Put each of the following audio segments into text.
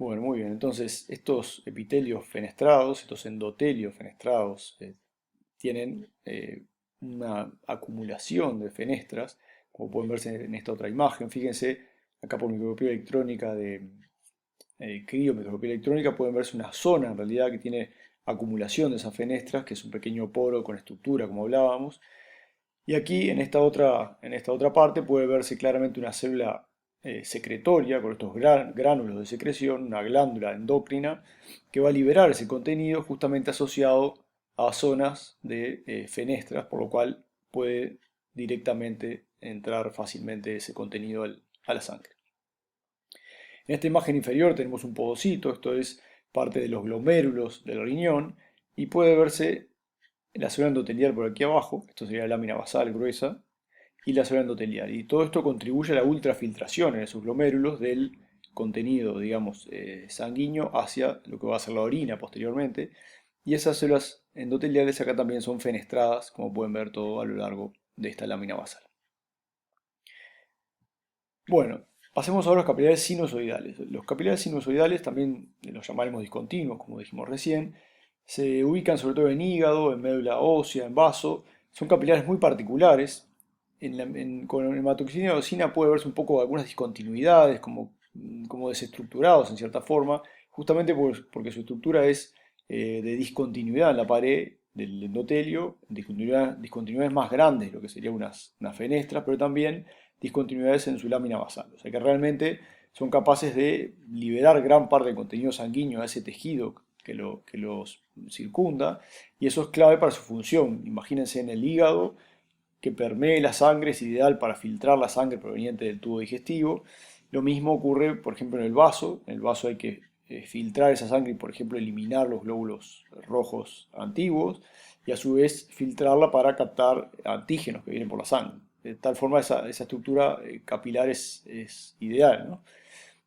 Bueno, muy bien. Entonces, estos epitelios fenestrados, estos endotelios fenestrados, tienen una acumulación de fenestras, como pueden verse en esta otra imagen. Fíjense, acá por microscopía electrónica criomicroscopía electrónica, pueden verse una zona en realidad que tiene acumulación de esas fenestras, que es un pequeño poro con estructura, como hablábamos. Y aquí en esta otra parte puede verse claramente una célula secretoria con estos gránulos de secreción, una glándula endocrina que va a liberar ese contenido justamente asociado a zonas de fenestras, por lo cual puede directamente entrar fácilmente ese contenido a la sangre. En esta imagen inferior tenemos un podocito, esto es parte de los glomérulos del riñón, y puede verse la célula endotelial por aquí abajo, esto sería la lámina basal gruesa, y la célula endotelial. Y todo esto contribuye a la ultrafiltración en esos glomérulos del contenido, digamos, sanguíneo hacia lo que va a ser la orina posteriormente. Y esas células endoteliales acá también son fenestradas, como pueden ver todo a lo largo de esta lámina basal. Bueno, pasemos ahora a los capilares sinusoidales. Los capilares sinusoidales también los llamaremos discontinuos, como dijimos recién. Se ubican sobre todo en hígado, en médula ósea, en vaso. Son capilares muy particulares. Con hematoxina y eosina puede verse un poco algunas discontinuidades, como desestructurados en cierta forma, justamente porque su estructura es de discontinuidad en la pared del endotelio, discontinuidades más grandes de lo que serían unas fenestras, pero también discontinuidades en su lámina basal. O sea que realmente son capaces de liberar gran parte del contenido sanguíneo a ese tejido que los circunda, y eso es clave para su función. Imagínense en el hígado, que permee la sangre, es ideal para filtrar la sangre proveniente del tubo digestivo. Lo mismo ocurre, por ejemplo, en el vaso. En el vaso hay que filtrar esa sangre y, por ejemplo, eliminar los glóbulos rojos antiguos y a su vez filtrarla para captar antígenos que vienen por la sangre. De tal forma esa estructura capilar es ideal, ¿no?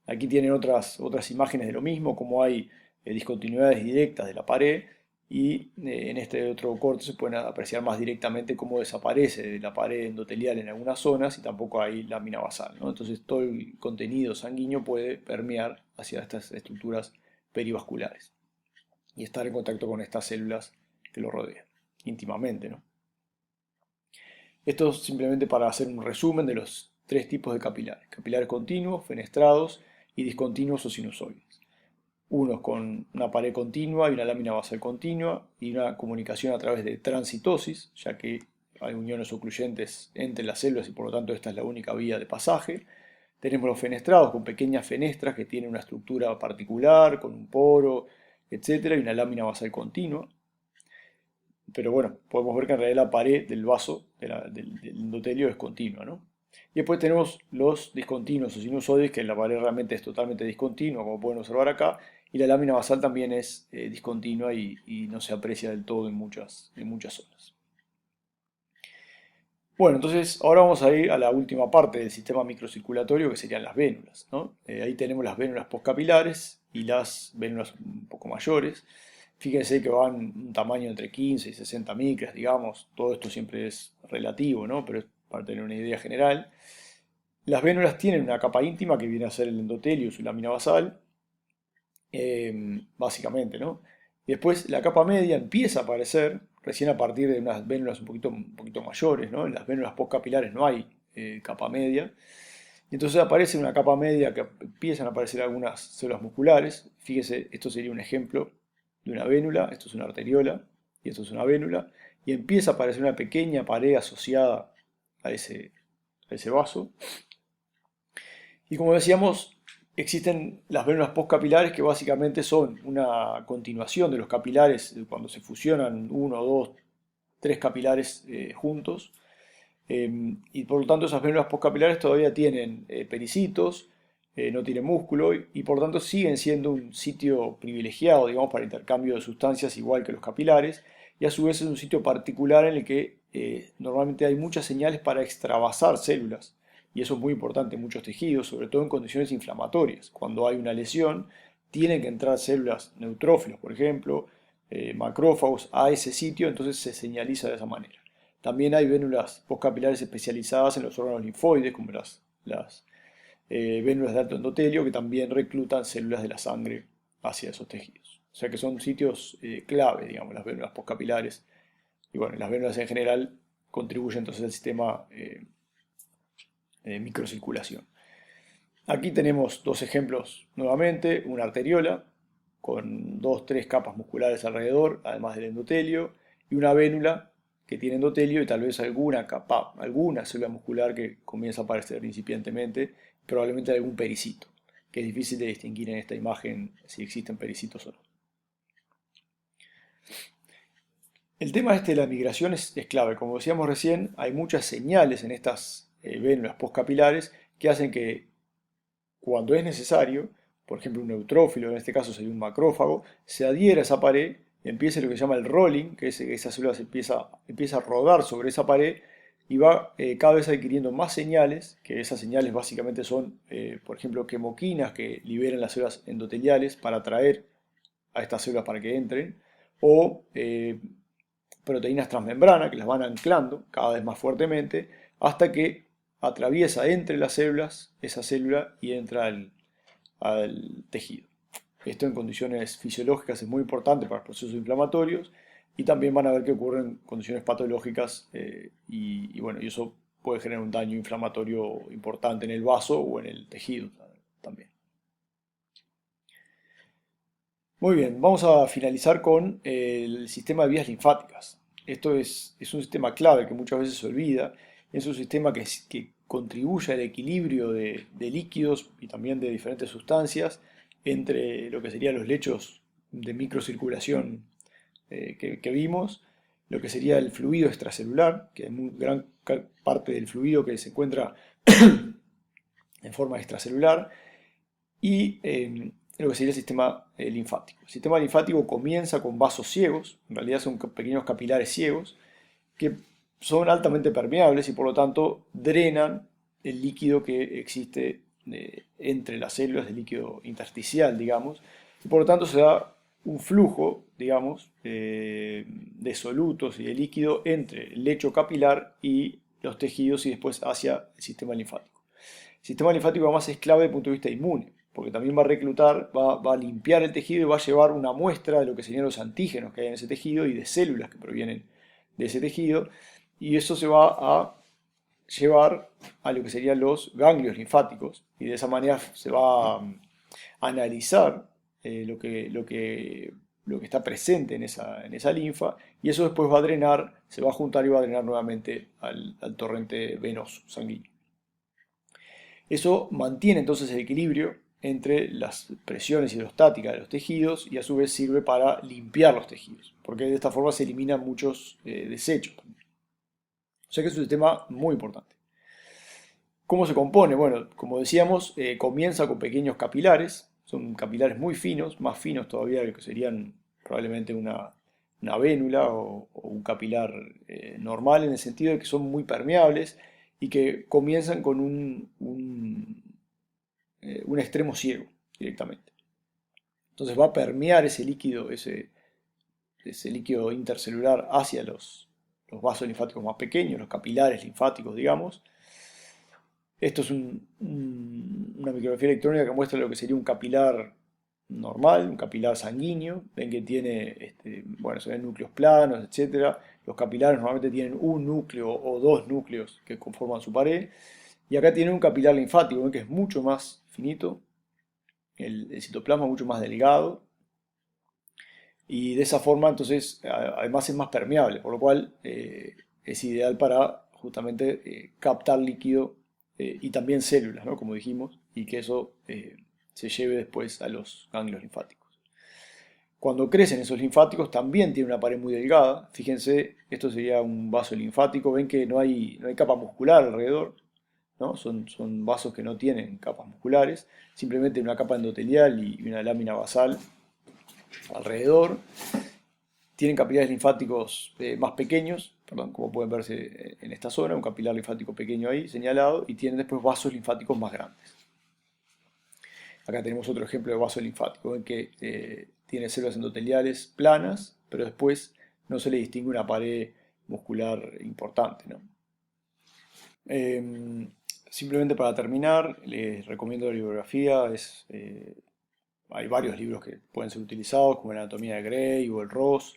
Aquí tienen otras imágenes de lo mismo, como hay discontinuidades directas de la pared y en este otro corte se pueden apreciar más directamente cómo desaparece de la pared endotelial en algunas zonas y tampoco hay lámina basal, ¿no? Entonces todo el contenido sanguíneo puede permear hacia estas estructuras perivasculares y estar en contacto con estas células que lo rodean íntimamente, ¿no? Esto es simplemente para hacer un resumen de los tres tipos de capilares: capilares continuos, fenestrados y discontinuos o sinusoides. Unos con una pared continua y una lámina basal continua y una comunicación a través de transitosis, ya que hay uniones ocluyentes entre las células y por lo tanto esta es la única vía de pasaje. Tenemos los fenestrados con pequeñas fenestras que tienen una estructura particular, con un poro, etcétera, y una lámina basal continua. Pero bueno, podemos ver que en realidad la pared del vaso, del endotelio, es continua, ¿no? Y después tenemos los discontinuos o sinusoides, que la pared realmente es totalmente discontinua, como pueden observar acá, y la lámina basal también es discontinua y no se aprecia del todo en muchas zonas. Bueno, entonces ahora vamos a ir a la última parte del sistema microcirculatorio, que serían las vénulas, ¿no? Ahí tenemos las vénulas postcapilares y las vénulas un poco mayores. Fíjense que van un tamaño entre 15 y 60 micras, digamos. Todo esto siempre es relativo, ¿no? Pero es para tener una idea general. Las vénulas tienen una capa íntima que viene a ser el endotelio, su lámina basal, básicamente, ¿no? Y después la capa media empieza a aparecer recién a partir de unas vénulas un poquito mayores, ¿no? En las vénulas postcapilares no hay capa media. Y entonces aparece una capa media que empiezan a aparecer algunas células musculares. Fíjese, esto sería un ejemplo de una vénula, esto es una arteriola y esto es una vénula. Y empieza a aparecer una pequeña pared asociada a ese vaso. Y como decíamos, existen las vénulas postcapilares que básicamente son una continuación de los capilares cuando se fusionan uno, dos, tres capilares juntos. Y por lo tanto esas vénulas postcapilares todavía tienen pericitos, no tienen músculo y por lo tanto siguen siendo un sitio privilegiado, digamos, para intercambio de sustancias igual que los capilares. Y a su vez es un sitio particular en el que normalmente hay muchas señales para extravasar células. Y eso es muy importante en muchos tejidos, sobre todo en condiciones inflamatorias. Cuando hay una lesión, tienen que entrar células neutrófilos, por ejemplo, macrófagos a ese sitio, entonces se señaliza de esa manera. También hay vénulas postcapilares especializadas en los órganos linfoides, como las vénulas de alto endotelio que también reclutan células de la sangre hacia esos tejidos. O sea que son sitios clave, digamos, las vénulas postcapilares. Y bueno, las vénulas en general contribuyen entonces al sistema de microcirculación. Aquí tenemos dos ejemplos nuevamente, una arteriola con 2 o 3 capas musculares alrededor, además del endotelio, y una vénula que tiene endotelio y tal vez alguna capa, alguna célula muscular que comienza a aparecer incipientemente, probablemente algún pericito, que es difícil de distinguir en esta imagen si existen pericitos o no. El tema este de la migración es clave. Como decíamos recién, hay muchas señales en estas vénulas postcapilares que hacen que cuando es necesario, por ejemplo un neutrófilo, en este caso sería un macrófago, se adhiera a esa pared, empieza lo que se llama el rolling, que es que esa célula empieza a rodar sobre esa pared y va cada vez adquiriendo más señales, que esas señales básicamente son, por ejemplo, quemoquinas que liberan las células endoteliales para atraer a estas células para que entren, o proteínas transmembrana que las van anclando cada vez más fuertemente hasta que atraviesa entre las células esa célula y entra al tejido. Esto en condiciones fisiológicas es muy importante para los procesos inflamatorios y también van a ver que ocurren en condiciones patológicas y bueno, y eso puede generar un daño inflamatorio importante en el vaso o en el tejido también. Muy bien, vamos a finalizar con el sistema de vías linfáticas. Esto es un sistema clave que muchas veces se olvida. Es un sistema que contribuye al equilibrio de líquidos y también de diferentes sustancias entre lo que serían los lechos de microcirculación que vimos, lo que sería el fluido extracelular, que hay gran parte del fluido que se encuentra en forma extracelular, y lo que sería el sistema linfático. El sistema linfático comienza con vasos ciegos, en realidad son pequeños capilares ciegos, que son altamente permeables y por lo tanto drenan el líquido que existe entre las células, el líquido intersticial, digamos, y por lo tanto se da un flujo, digamos, de solutos y de líquido entre el lecho capilar y los tejidos y después hacia el sistema linfático. El sistema linfático además es clave desde el punto de vista inmune, porque también va a reclutar, va a limpiar el tejido y va a llevar una muestra de lo que serían los antígenos que hay en ese tejido y de células que provienen de ese tejido, y eso se va a llevar a lo que serían los ganglios linfáticos, y de esa manera se va a analizar lo que está presente en esa linfa, y eso después va a drenar, se va a juntar y va a drenar nuevamente al torrente venoso sanguíneo. Eso mantiene entonces el equilibrio entre las presiones hidrostáticas de los tejidos y a su vez sirve para limpiar los tejidos, porque de esta forma se eliminan muchos desechos. O sea que es un sistema muy importante. ¿Cómo se compone? Bueno, como decíamos, comienza con pequeños capilares, son capilares muy finos, más finos todavía de lo que serían probablemente una vénula o un capilar normal, en el sentido de que son muy permeables y que comienzan con un extremo ciego directamente. Entonces va a permear ese líquido intercelular hacia los vasos linfáticos más pequeños, los capilares linfáticos, digamos. Esto es una micrografía electrónica que muestra lo que sería un capilar normal, un capilar sanguíneo. Ven que tiene, bueno, se ven núcleos planos, etc. Los capilares normalmente tienen un núcleo o 2 núcleos que conforman su pared. Y acá tiene un capilar linfático, ven que es mucho más finito, el citoplasma mucho más delgado. Y de esa forma, entonces, además es más permeable, por lo cual es ideal para justamente captar líquido y también células, ¿no? Como dijimos, y que eso se lleve después a los ganglios linfáticos. Cuando crecen esos linfáticos también tiene una pared muy delgada. Fíjense, esto sería un vaso linfático, ven que no hay capa muscular alrededor, ¿no? Son vasos que no tienen capas musculares, simplemente una capa endotelial y una lámina basal alrededor. Tienen capilares linfáticos más pequeños, perdón, como pueden verse en esta zona, un capilar linfático pequeño ahí señalado, y tienen después vasos linfáticos más grandes. Acá tenemos otro ejemplo de vaso linfático, en que tiene células endoteliales planas, pero después no se le distingue una pared muscular importante, ¿no? Simplemente para terminar, les recomiendo la bibliografía. Hay varios libros que pueden ser utilizados, como la Anatomía de Grey o el Ross.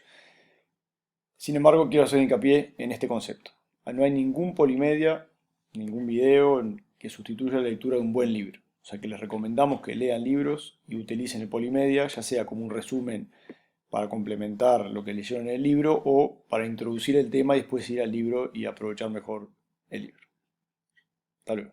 Sin embargo, quiero hacer hincapié en este concepto. No hay ningún polimedia, ningún video que sustituya la lectura de un buen libro. O sea que les recomendamos que lean libros y utilicen el polimedia, ya sea como un resumen para complementar lo que leyeron en el libro o para introducir el tema y después ir al libro y aprovechar mejor el libro. Hasta luego.